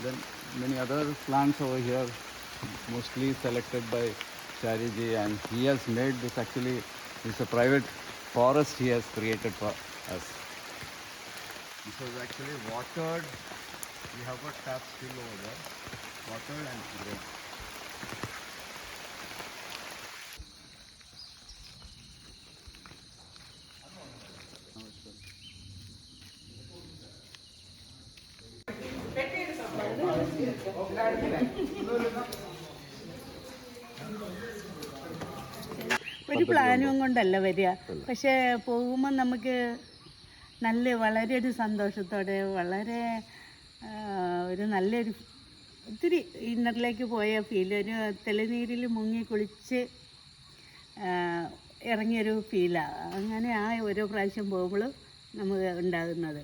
Then many other plants over here, mostly selected by Chariji, and he has made this actually, it's a private forest he has created for us. This was actually watered. We have got tap still over there, watered and grown. ഒരു പ്ലാനും കൊണ്ടല്ല വരിക, പക്ഷേ പോകുമ്പോൾ നമുക്ക് വളരെ ഒരു സന്തോഷത്തോടെ വളരെ ഒരു നല്ലൊരു ഒത്തിരി ഇന്നറിലേക്ക് പോയ ഫീൽ, ഒരു തെളിനീരിൽ മുങ്ങി കുളിച്ച് ഇറങ്ങിയൊരു ഫീലാണ്. അങ്ങനെ ഓരോ പ്രാവശ്യം പോകുമ്പോഴും നമുക്ക് ഉണ്ടാകുന്നത്.